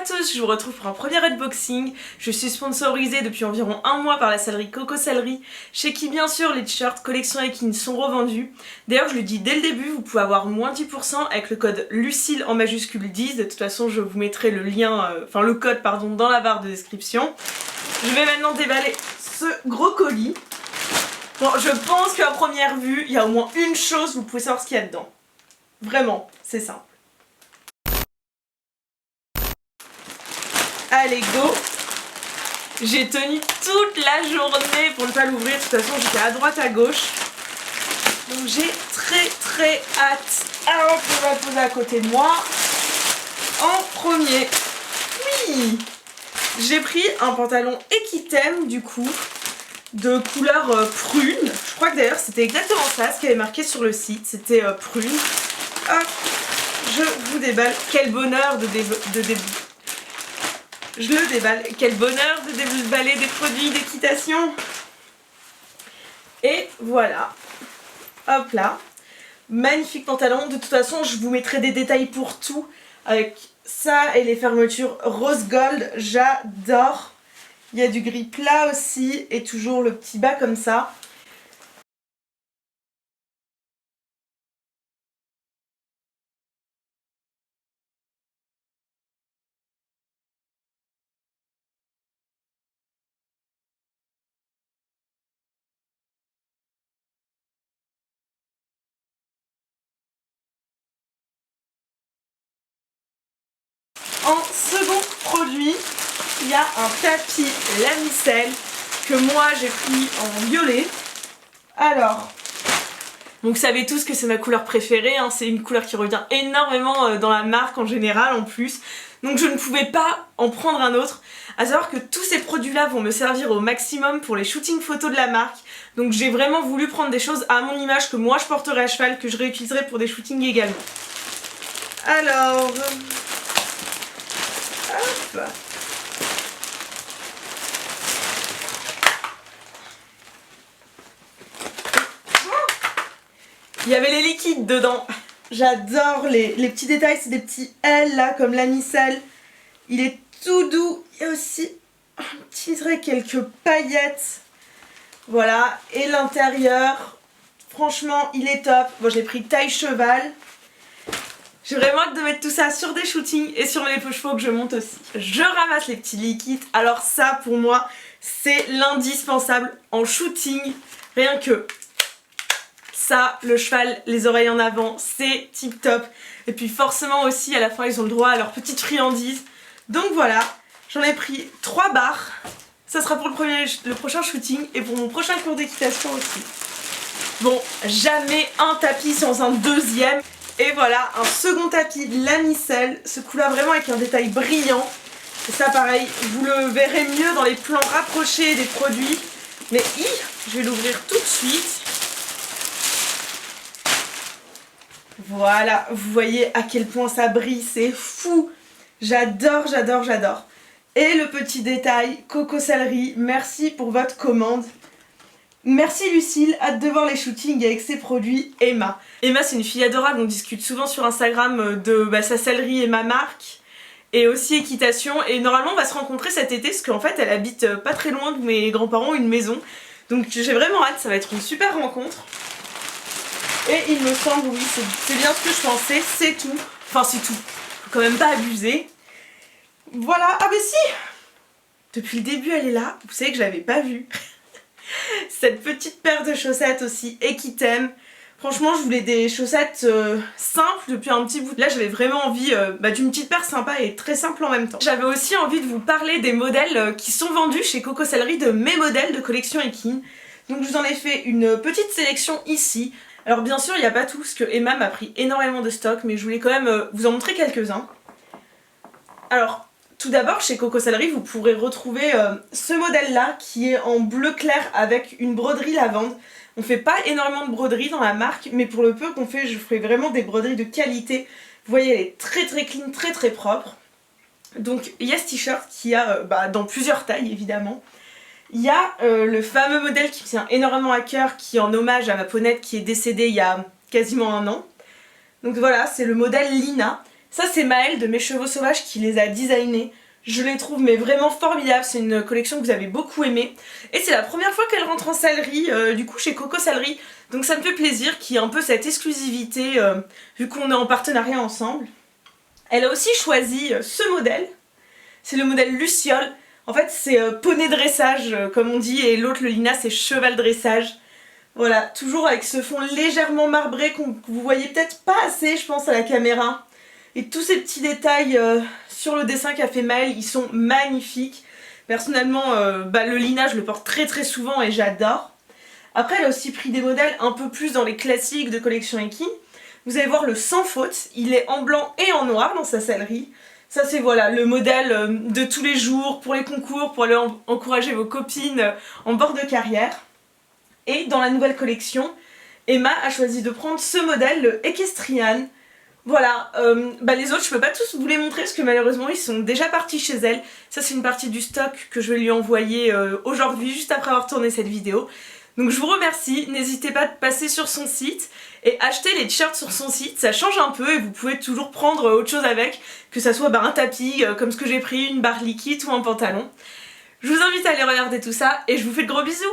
tous, je vous retrouve pour un premier unboxing. Je suis sponsorisée depuis environ un mois par la sellerie Coco Sellerie, chez qui bien sûr les t-shirts collection Ekin sont revendus. D'ailleurs je le dis dès le début, vous pouvez avoir moins 10% avec le code Lucille en majuscule 10. De toute façon je vous mettrai le lien, le code pardon, dans la barre de description. Je vais maintenant déballer ce gros colis. Bon, je pense qu'à première vue, il y a au moins une chose, vous pouvez savoir ce qu'il y a dedans. Vraiment, c'est simple. Allez go! J'ai tenu toute la journée pour ne pas l'ouvrir, de toute façon j'étais à droite à gauche. Donc j'ai très hâte. Alors je vais la poser à côté de moi. En premier, oui! J'ai pris un pantalon Equitem du coup, de couleur prune. Je crois que d'ailleurs c'était exactement ça, ce qui avait marqué sur le site, c'était prune. Hop, je vous déballe. Quel bonheur je le déballe. Quel bonheur de déballer des produits d'équitation. Et voilà. Hop là. Magnifique pantalon. De toute façon, je vous mettrai des détails pour tout. Avec ça et les fermetures rose gold. J'adore. Il y a du gris plat aussi. Et toujours le petit bas comme ça. En second produit, il y a un tapis Lamiselle que moi j'ai pris en violet. Alors, donc vous savez tous que c'est ma couleur préférée, hein, c'est une couleur qui revient énormément dans la marque en général en plus. Donc je ne pouvais pas en prendre un autre. À savoir que tous ces produits-là vont me servir au maximum pour les shootings photos de la marque. Donc j'ai vraiment voulu prendre des choses à mon image que moi je porterai à cheval, que je réutiliserai pour des shootings également. Alors... hop. Il y avait les liquides dedans. J'adore les petits détails, c'est des petits L là comme Lamiselle. Il est tout doux. Il y a aussi un petit trait, quelques paillettes. Voilà, et l'intérieur, franchement il est top. Bon, j'ai pris taille cheval. J'ai vraiment hâte de mettre tout ça sur des shootings et sur les chevaux que je monte aussi. Je ramasse les petits liquides. Alors ça pour moi c'est l'indispensable en shooting. Rien que ça, le cheval, les oreilles en avant, c'est tip top. Et puis forcément aussi à la fin ils ont le droit à leur petite friandise. Donc voilà, j'en ai pris 3 barres. Ça sera pour le prochain shooting et pour mon prochain cours d'équitation aussi. Bon, jamais un tapis sans un deuxième. Et voilà, un second tapis Lamiselle, ce couleur vraiment avec un détail brillant. Et ça pareil, vous le verrez mieux dans les plans rapprochés des produits. Mais je vais l'ouvrir tout de suite. Voilà, vous voyez à quel point ça brille, c'est fou. J'adore. Et le petit détail, Coco Sellerie, merci pour votre commande. Merci Lucille, hâte de voir les shootings avec ses produits. Emma. Emma c'est une fille adorable, on discute souvent sur Instagram de sa sellerie et ma marque. Et aussi équitation. Et normalement on va se rencontrer cet été parce qu'en fait elle habite pas très loin de mes grands-parents, une maison. Donc j'ai vraiment hâte, ça va être une super rencontre. Et il me semble, oui, c'est bien ce que je pensais, c'est tout. Enfin c'est tout, faut quand même pas abuser. Voilà, ah bah si! Depuis le début elle est là, vous savez que je l'avais pas vue. Cette petite paire de chaussettes aussi Equitem. Franchement je voulais des chaussettes simples depuis un petit bout. Là j'avais vraiment envie d'une petite paire sympa et très simple en même temps. J'avais aussi envie de vous parler des modèles qui sont vendus chez Coco Sellerie, de mes modèles de collection Ekin. Donc je vous en ai fait une petite sélection ici. Alors bien sûr il n'y a pas tout parce que Emma m'a pris énormément de stock, mais je voulais quand même vous en montrer quelques-uns. Alors tout d'abord chez Coco Sellerie vous pourrez retrouver ce modèle là qui est en bleu clair avec une broderie lavande. On fait pas énormément de broderie dans la marque, mais pour le peu qu'on fait, je ferai vraiment des broderies de qualité. Vous voyez elle est très clean, très propre. Donc il y a ce t-shirt qui a dans plusieurs tailles évidemment. Il y a le fameux modèle qui me tient énormément à cœur, qui est en hommage à ma ponette qui est décédée il y a quasiment un an. Donc voilà, c'est le modèle Lina. Ça c'est Maëlle de Mes Chevaux Sauvages qui les a designés. Je les trouve mais vraiment formidables, c'est une collection que vous avez beaucoup aimée. Et c'est la première fois qu'elle rentre en salerie, du coup chez Coco Salerie. Donc ça me fait plaisir qu'il y ait un peu cette exclusivité, vu qu'on est en partenariat ensemble. Elle a aussi choisi ce modèle. C'est le modèle Luciole. En fait c'est poney dressage comme on dit, et l'autre le Lina c'est cheval dressage. Voilà, toujours avec ce fond légèrement marbré que vous voyez peut-être pas assez je pense à la caméra. Et tous ces petits détails sur le dessin qu'a fait Maëlle, ils sont magnifiques. Personnellement, le Lina, je le porte très souvent et j'adore. Après, elle a aussi pris des modèles un peu plus dans les classiques de collection Eki. Vous allez voir le Sans Faute, il est en blanc et en noir dans sa salerie. Ça c'est voilà le modèle de tous les jours pour les concours, pour aller encourager vos copines en bord de carrière. Et dans la nouvelle collection, Emma a choisi de prendre ce modèle, le Equestrian. Voilà, les autres je peux pas tous vous les montrer parce que malheureusement ils sont déjà partis chez elle. Ça c'est une partie du stock que je vais lui envoyer aujourd'hui, juste après avoir tourné cette vidéo. Donc je vous remercie, n'hésitez pas à passer sur son site et acheter les t-shirts sur son site, ça change un peu et vous pouvez toujours prendre autre chose avec, que ça soit un tapis comme ce que j'ai pris, une barre liquide ou un pantalon. Je vous invite à aller regarder tout ça et je vous fais de gros bisous.